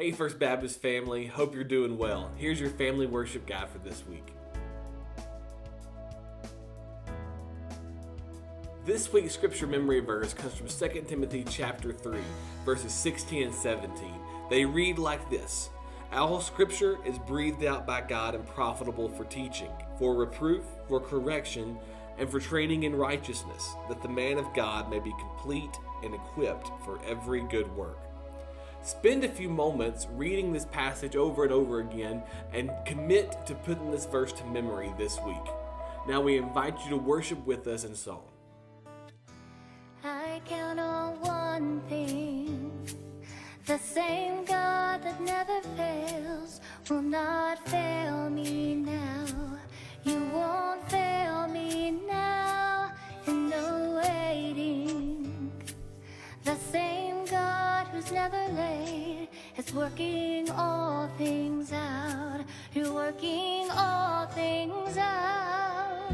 Hey First Baptist family, hope you're doing well. Here's your family worship guide for this week. This week's scripture memory verse comes from 2 Timothy chapter 3, verses 16 and 17. They read like this: All scripture is breathed out by God and profitable for teaching, for reproof, for correction, and for training in righteousness, that the man of God may be complete and equipped for every good work. Spend a few moments reading this passage over and over again and commit to putting this verse to memory this week. Now we invite you to worship with us in song. I count on one thing, the same God that never fails will not fail me now. You won't fail me now in the waiting. The same God who's never late is working all things out. You're working all things out.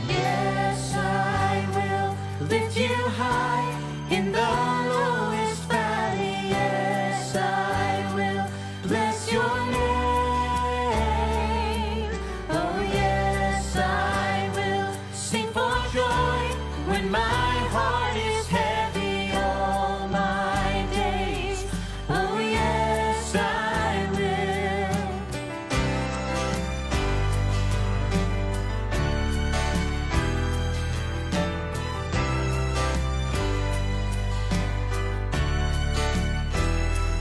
Yes, I will lift you high in the lowest valley. Yes, I will bless your name. Oh yes, I will sing for joy when my heart is heavy all my days. Oh yes, I will.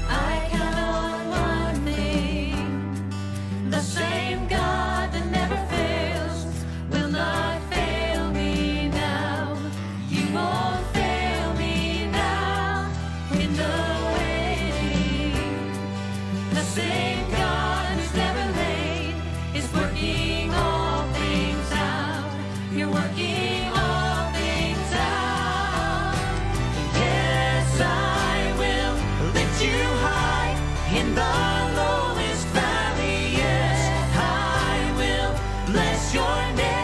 I count on one thing, the same God that never fails will not fail me now. You won't fail me now in the waiting. The same God who's never late is working all things out. You're working all things out. Yes, I will lift you high in the lowest valley. Yes, I will bless your name.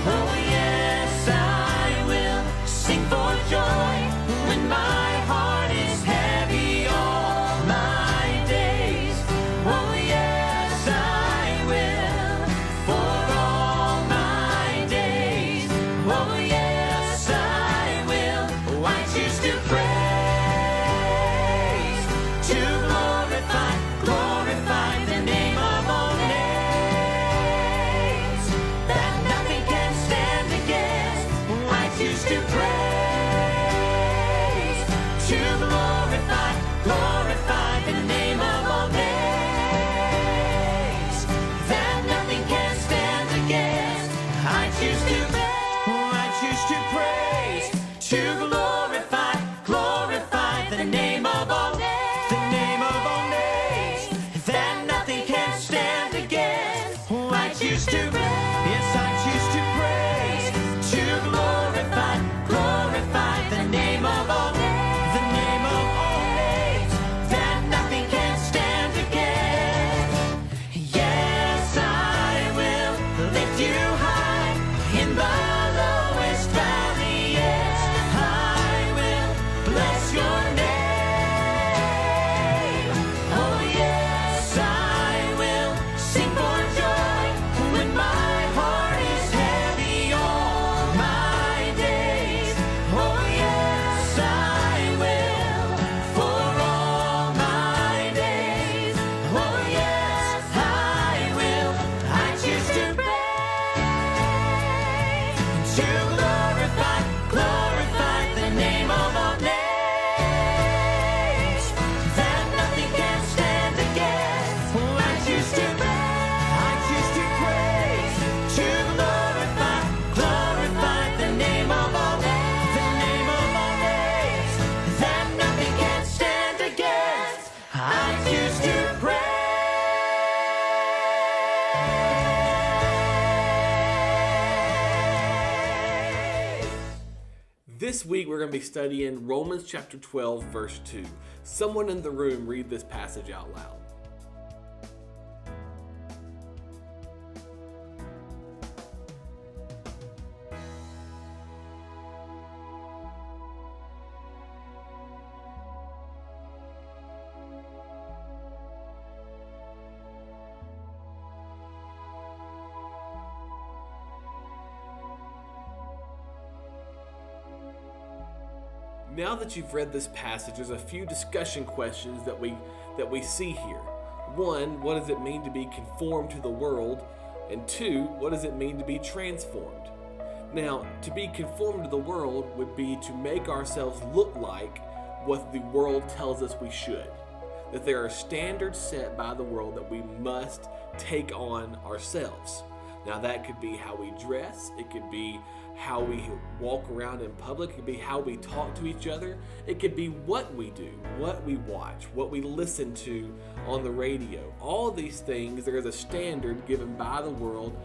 Oh yes, I will sing for joy when my heart is heavy all my days. Oh yes, I will for all my days. Oh yes, I will. Oh, I choose to praise, to glorify, glorify the name of all names, that nothing can stand against. Oh, I choose to praise, to glorify, glorify the name of all names, that nothing can stand against. I choose to praise, to glorify, glorify the name of all names, the name of all names, that nothing can stand against. Oh, I choose to, yes, I choose to praise, to glorify, glorify the name of all names, the name of all names, that nothing can stand against. Yes, I will lift you high in the lowest valley. Yes, I will bless your name. Oh yes, I will sing for joy when my heart is heavy all my days. Oh yes, I will for all my days. Oh yes, I will. I choose to praise, to glorify, glorify the name of all names, that nothing can stand against. Oh, I choose to praise, to glorify, glorify the name of all names, the name of all names, that nothing can stand against. I choose to praise. This week we're going to be studying Romans chapter 12, verse 2. Someone in the room read this passage out loud. Now that you've read this passage, there's a few discussion questions that we see here. One, what does it mean to be conformed to the world? And two, what does it mean to be transformed? Now, to be conformed to the world would be to make ourselves look like what the world tells us we should. That there are standards set by the world that we must take on ourselves. Now that could be how we dress, it could be how we walk around in public, it could be how we talk to each other, it could be what we do, what we watch, what we listen to on the radio. All of these things, there is a standard given by the world,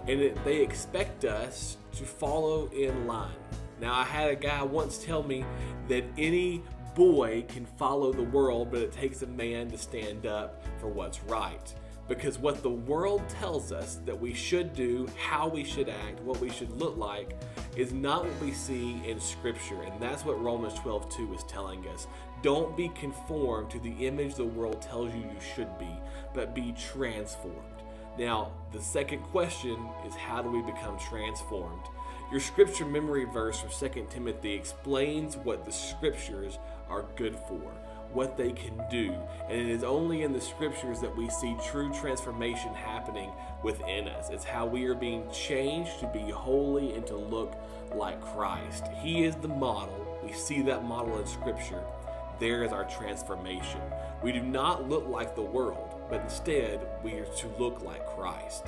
and they expect us to follow in line. Now I had a guy once tell me that any boy can follow the world, but it takes a man to stand up for what's right. Because what the world tells us that we should do, how we should act, what we should look like, is not what we see in Scripture. And that's what Romans 12:2 is telling us. Don't be conformed to the image the world tells you you should be, but be transformed. Now, the second question is, how do we become transformed? Your Scripture memory verse from 2 Timothy explains what the Scriptures are good for, what they can do, and it is only in the Scriptures that we see true transformation happening within us. It's how we are being changed to be holy and to look like Christ. He is the model. We see that model in Scripture. There is our transformation. We do not look like the world, but instead we are to look like Christ.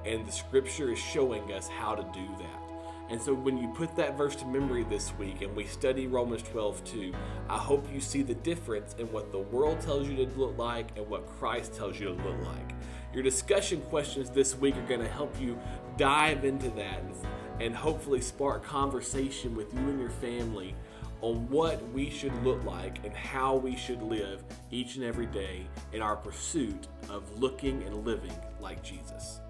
And the Scripture is showing us how to do that. And so when you put that verse to memory this week and we study Romans 12:2, I hope you see the difference in what the world tells you to look like and what Christ tells you to look like. Your discussion questions this week are going to help you dive into that and hopefully spark conversation with you and your family on what we should look like and how we should live each and every day in our pursuit of looking and living like Jesus.